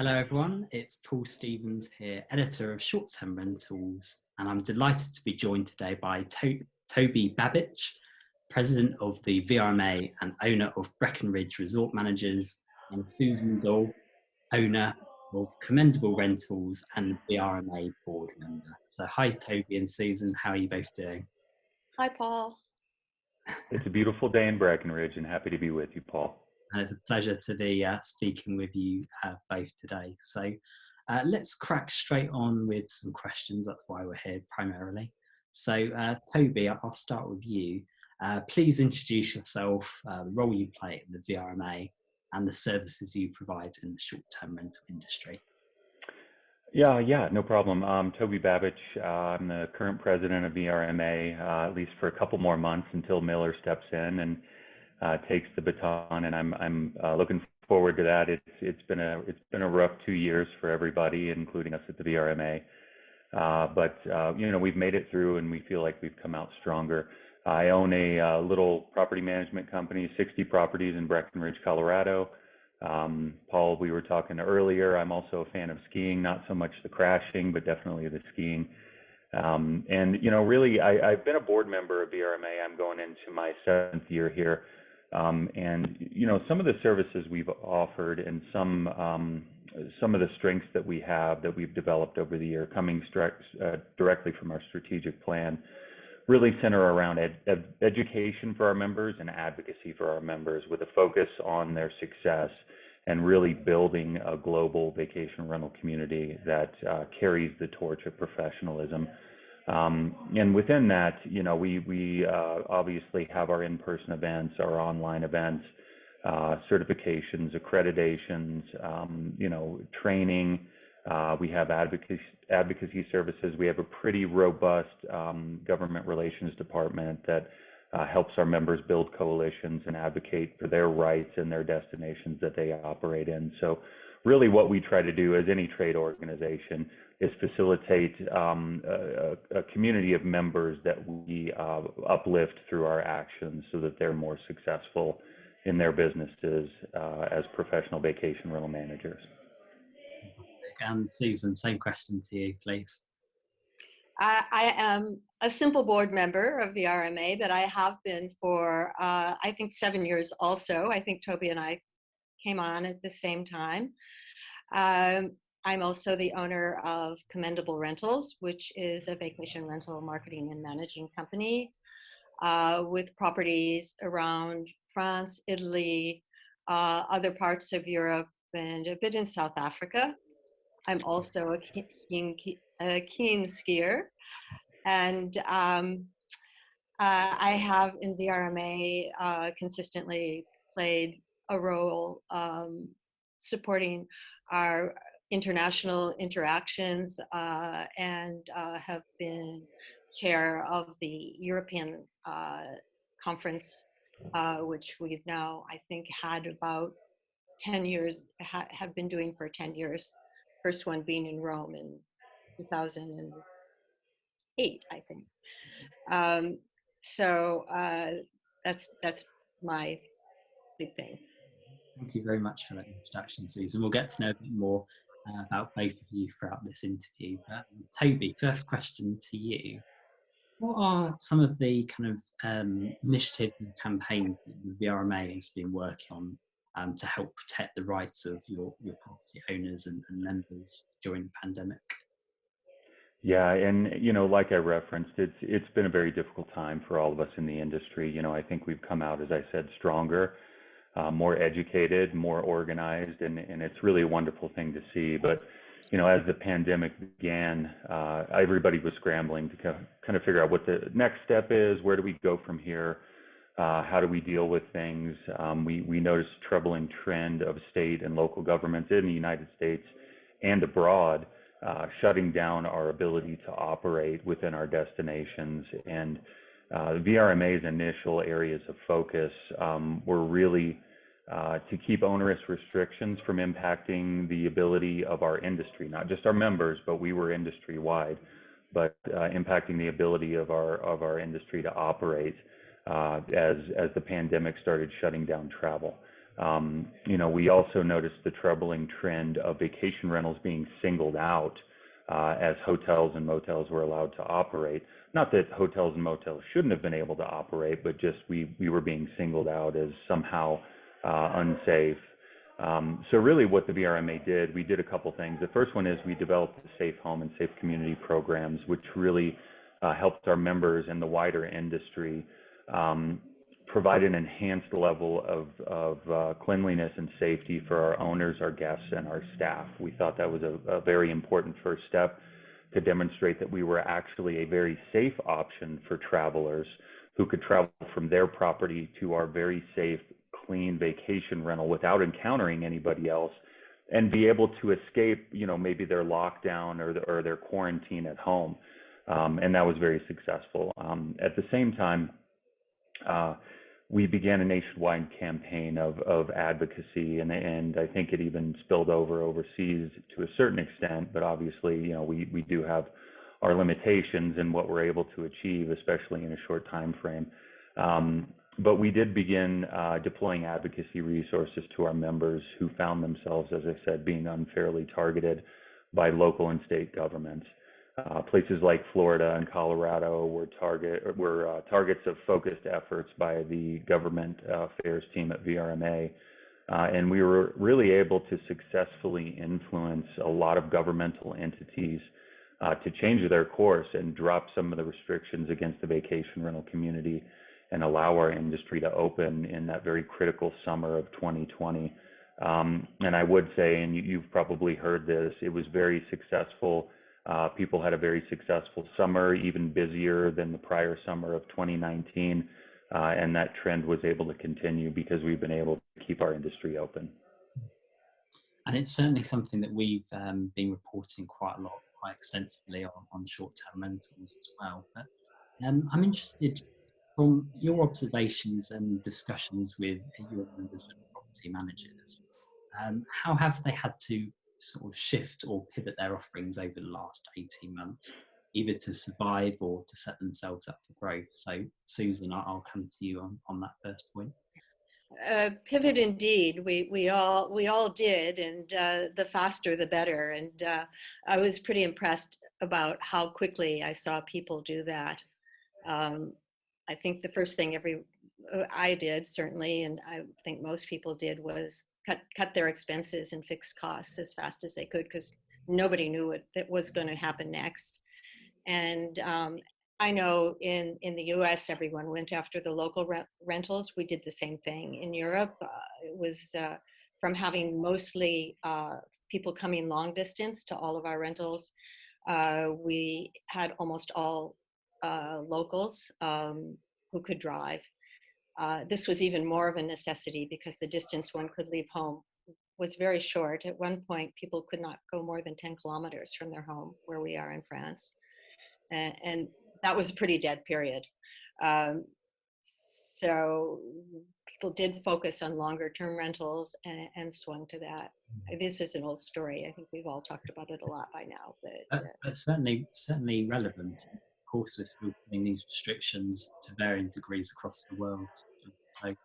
Hello everyone, it's Paul Stevens here, editor of Short Term Rentals, and I'm delighted to be joined today by Toby Babich, president of the VRMA and owner of Breckenridge Resort Managers, and Susan Doull, owner of Commendable Rentals and VRMA board member. So hi Toby and Susan, how are you both doing? Hi, Paul. It's a beautiful day in Breckenridge and happy to be with you, Paul. And it's a pleasure to be speaking with you both today. So let's crack straight on with some questions. That's why we're here primarily. So Toby, I'll start with you. Please introduce yourself, the role you play in the VRMA and the services you provide in the short-term rental industry. Yeah, no problem. Toby Babich. I'm the current president of VRMA, at least for a couple more months until Miller steps in and takes the baton, and I'm looking forward to that. It's been a rough 2 years for everybody, including us at the VRMA. But we've made it through, and we feel like we've come out stronger. I own a little property management company, 60 properties in Breckenridge, Colorado. Paul, we were talking earlier, I'm also a fan of skiing, not so much the crashing, but definitely the skiing. Really, I've been a board member of VRMA. I'm going into my 7th year here. Some of the services we've offered and some of the strengths that we have that we've developed over the year coming directly from our strategic plan really center around education for our members and advocacy for our members with a focus on their success and really building a global vacation rental community that carries the torch of professionalism. And within that, we obviously have our in-person events, our online events, certifications, accreditations, training. We have advocacy services. We have a pretty robust government relations department that helps our members build coalitions and advocate for their rights and their destinations that they operate in. So really what we try to do as any trade organization is facilitate a community of members that we uplift through our actions so that they're more successful in their businesses as professional vacation rental managers. And Susan, same question to you, please. I am a simple board member of the VRMA, but I have been for, I think, 7 years also. I think Toby and I came on at the same time. I'm also the owner of Commendable Rentals, which is a vacation rental marketing and managing company with properties around France, Italy, other parts of Europe, and a bit in South Africa. I'm also a keen skier, and I have in VRMA consistently played a role supporting our international interactions and have been chair of the European conference, which we've now, I think, had about 10 years, have been doing for 10 years. First one being in Rome in 2008, I think. That's my big thing. Thank you very much for that introduction, Susan. We'll get to know a bit more about both of you throughout this interview. Toby, first question to you. What are some of the kind of initiatives and campaigns that the VRMA has been working on to help protect the rights of your property owners and members during the pandemic? Yeah, and like I referenced, it's been a very difficult time for all of us in the industry. I think we've come out, as I said, stronger, more educated, more organized, and it's really a wonderful thing to see. But as the pandemic began, everybody was scrambling to kind of figure out what the next step is. Where do we go from here? How do we deal with things? We noticed a troubling trend of state and local governments in the United States and abroad shutting down our ability to operate within our destinations. And the VRMA's initial areas of focus were really to keep onerous restrictions from impacting the ability of our industry, not just our members, but we were industry-wide, but impacting the ability of our industry to operate as the pandemic started shutting down travel. We also noticed the troubling trend of vacation rentals being singled out as hotels and motels were allowed to operate. Not that hotels and motels shouldn't have been able to operate, but just we were being singled out as somehow unsafe. So really what the VRMA did, we did a couple things. The first one is we developed the Safe Home and Safe Community programs, which really helped our members and the wider industry provide an enhanced level of cleanliness and safety for our owners, our guests, and our staff. We thought that was a very important first step to demonstrate that we were actually a very safe option for travelers who could travel from their property to our very safe, clean vacation rental without encountering anybody else and be able to escape, maybe their lockdown or their quarantine at home. And that was very successful. At the same time, we began a nationwide campaign of advocacy, and I think it even spilled over overseas to a certain extent, but obviously, we do have our limitations in what we're able to achieve, especially in a short time frame. But we did begin deploying advocacy resources to our members who found themselves, as I said, being unfairly targeted by local and state governments. Places like Florida and Colorado were targets of focused efforts by the government affairs team at VRMA. And we were really able to successfully influence a lot of governmental entities to change their course and drop some of the restrictions against the vacation rental community and allow our industry to open in that very critical summer of 2020. And I would say, and you've probably heard this, it was very successful. People had a very successful summer, even busier than the prior summer of 2019. And that trend was able to continue because we've been able to keep our industry open. And it's certainly something that we've been reporting quite a lot, quite extensively on short-term rentals as well. But I'm interested from your observations and discussions with your members and property managers, how have they had to sort of shift or pivot their offerings over the last 18 months, either to survive or to set themselves up for growth? So Susan, I'll come to you on that first point. Pivot indeed. We all did, and the faster the better. And I was pretty impressed about how quickly I saw people do that. I think the first thing I did, certainly, and I think most people did, was cut their expenses and fixed costs as fast as they could, because nobody knew what was going to happen next. And I know in the US, everyone went after the local rentals. We did the same thing. In Europe, it was from having mostly people coming long distance to all of our rentals. We had almost all locals who could drive. This was even more of a necessity because the distance one could leave home was very short. At one point, people could not go more than 10 kilometers from their home, where we are in France. And that was a pretty dead period. So people did focus on longer term rentals and swung to that. This is an old story. I think we've all talked about it a lot by now. But certainly relevant. Of course, we're still putting these restrictions to varying degrees across the world. So,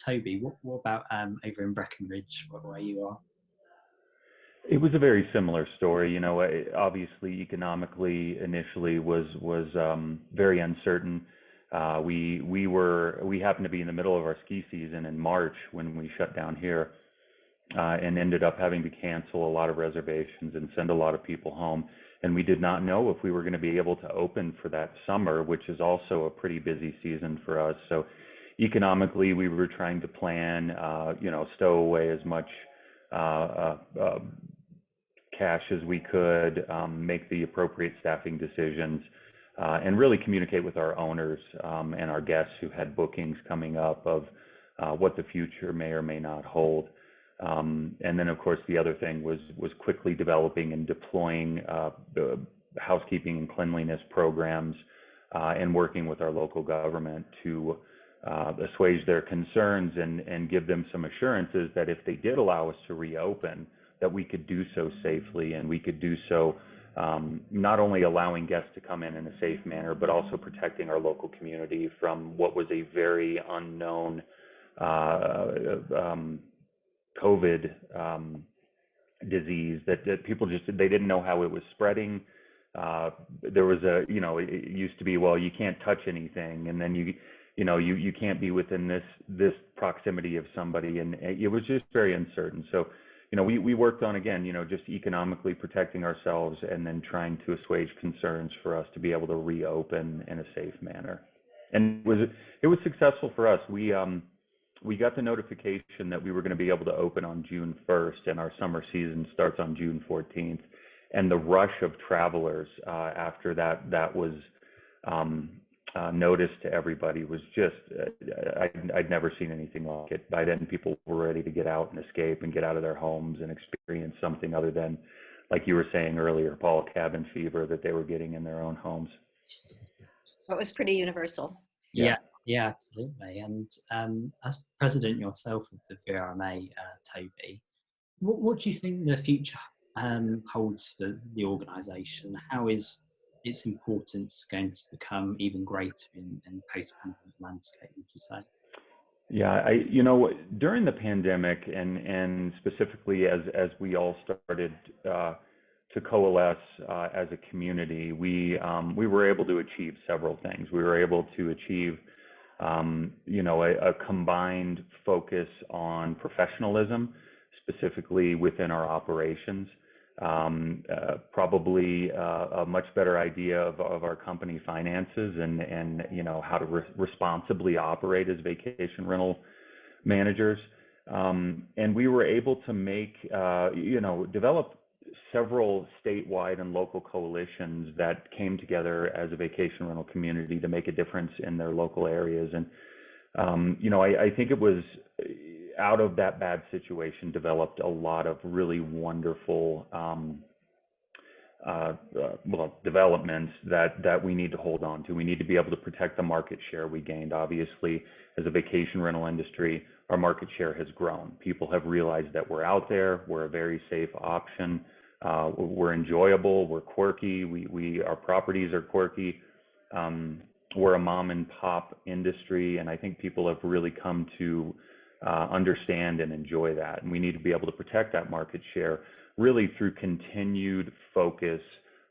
Toby, what about over in Breckenridge, where you are? It was a very similar story. Obviously, economically, initially was very uncertain. We happened to be in the middle of our ski season in March when we shut down here, and ended up having to cancel a lot of reservations and send a lot of people home. And we did not know if we were going to be able to open for that summer, which is also a pretty busy season for us. So economically, we were trying to plan, stow away as much cash as we could, make the appropriate staffing decisions, and really communicate with our owners and our guests who had bookings coming up of what the future may or may not hold. And then, of course, the other thing was quickly developing and deploying the housekeeping and cleanliness programs and working with our local government to assuage their concerns and give them some assurances that if they did allow us to reopen, that we could do so safely, and we could do so not only allowing guests to come in a safe manner, but also protecting our local community from what was a very unknown COVID disease that people just, they didn't know how it was spreading. There was it used to be, well, you can't touch anything, and then you can't be within this proximity of somebody, and it was just very uncertain. So, we worked on, again, just economically protecting ourselves, and then trying to assuage concerns for us to be able to reopen in a safe manner. And it was successful for us. We got the notification that we were going to be able to open on June 1st, and our summer season starts on June 14th. And the rush of travelers after that was noticed to everybody was just, I'd never seen anything like it. By then, people were ready to get out and escape and get out of their homes and experience something other than, like you were saying earlier, Paul, cabin fever that they were getting in their own homes. It was pretty universal. Yeah, absolutely. And as president yourself of the VRMA, Toby, what do you think the future holds for the organisation? How is its importance going to become even greater in post-pandemic landscape, would you say? Yeah, during the pandemic, and specifically as we all started to coalesce as a community, we were able to achieve several things. We were able to achieve a combined focus on professionalism, specifically within our operations. Probably a much better idea of our company finances, and how to responsibly operate as vacation rental managers. And we were able to make develop several statewide and local coalitions that came together as a vacation rental community to make a difference in their local areas. And I think it was out of that bad situation developed a lot of really wonderful developments that we need to hold on to. We need to be able to protect the market share we gained. Obviously, as a vacation rental industry, our market share has grown. People have realized that we're out there, we're a very safe option, we're enjoyable, we're quirky, our properties are quirky. We're a mom and pop industry, and I think people have really come to understand and enjoy that. And we need to be able to protect that market share really through continued focus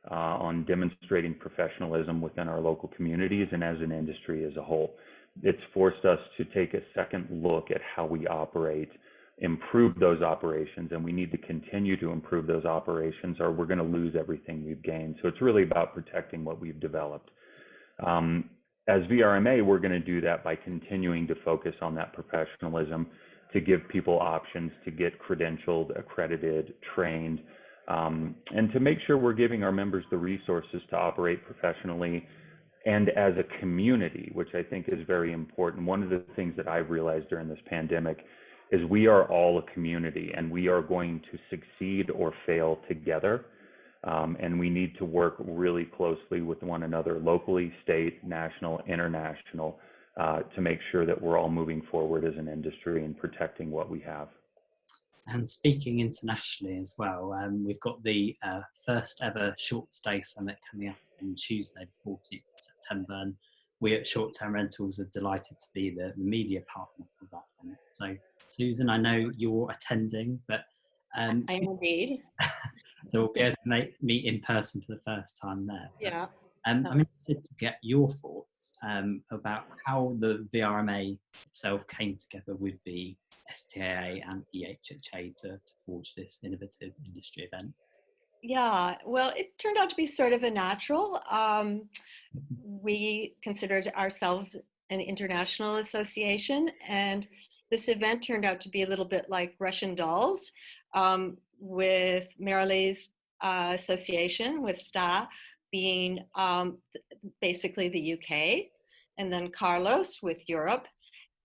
on demonstrating professionalism within our local communities and as an industry as a whole. It's forced us to take a second look at how we operate, improve those operations, and we need to continue to improve those operations, or we're going to lose everything we've gained. So it's really about protecting what we've developed. As VRMA, we're going to do that by continuing to focus on that professionalism, to give people options to get credentialed, accredited, trained, and to make sure we're giving our members the resources to operate professionally and as a community, which I think is very important. One of the things that I've realized during this pandemic is we are all a community, and we are going to succeed or fail together. And we need to work really closely with one another, locally, state, national, international, to make sure that we're all moving forward as an industry and protecting what we have. And speaking internationally as well, we've got the first ever short stay summit coming up on Tuesday, the 14th of September. And we at Short Term Rentals are delighted to be the media partner for that event. So, Susan, I know you're attending, but I am indeed. So we'll be able to meet in person for the first time there. Yeah. I'm interested to get your thoughts about how the VRMA itself came together with the STAA and EHHA to forge this innovative industry event. Yeah, well, it turned out to be sort of a natural. We considered ourselves an international association, and this event turned out to be a little bit like Russian dolls, with Marilee's association, with STA, being basically the UK, and then Carlos with Europe,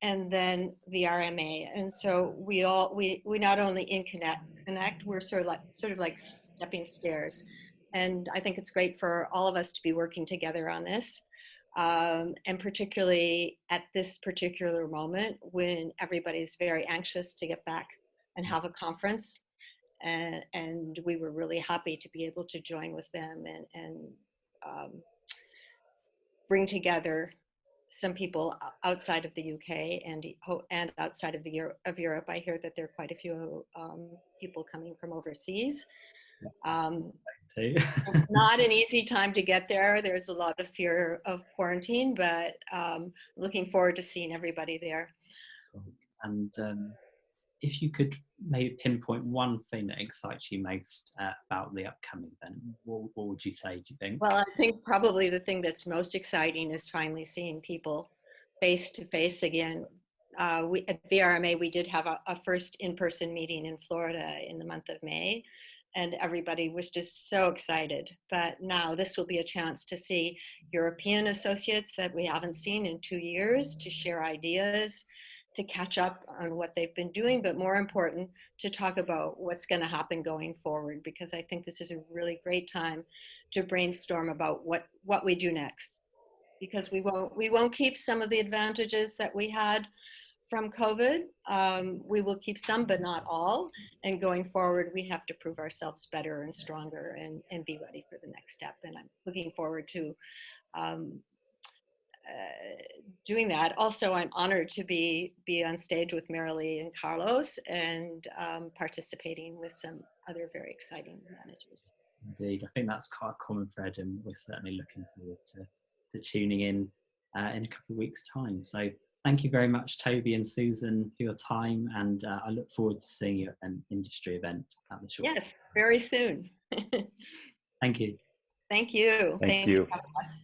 and then VRMA. And so we not only connect, we're sort of like stepping stairs. And I think it's great for all of us to be working together on this. And particularly at this particular moment when everybody's very anxious to get back and have a conference. And we were really happy to be able to join with them and bring together some people outside of the UK and outside of Europe. I hear that there are quite a few people coming from overseas. It's not an easy time to get there. There's a lot of fear of quarantine, but looking forward to seeing everybody there. And if you could maybe pinpoint one thing that excites you most about the upcoming event, what would you say, do you think? Well, I think probably the thing that's most exciting is finally seeing people face to face again. We at VRMA, we did have a first in-person meeting in Florida in the month of May, and everybody was just so excited. But now this will be a chance to see European associates that we haven't seen in 2 years, to share ideas, to catch up on what they've been doing, but more important, to talk about what's going to happen going forward, because I think this is a really great time to brainstorm about what we do next. Because we won't keep some of the advantages that we had from COVID. We will keep some, but not all. And going forward, we have to prove ourselves better and stronger and be ready for the next step. And I'm looking forward to doing that. Also, I'm honored to be on stage with Marilee and Carlos and participating with some other very exciting managers. Indeed, I think that's quite a common thread, and we're certainly looking forward to tuning in a couple of weeks' time. So thank you very much, Toby and Susan, for your time, and I look forward to seeing you at an industry event at the short. Yes, very soon. Thank you. Thank you. Thanks for having us.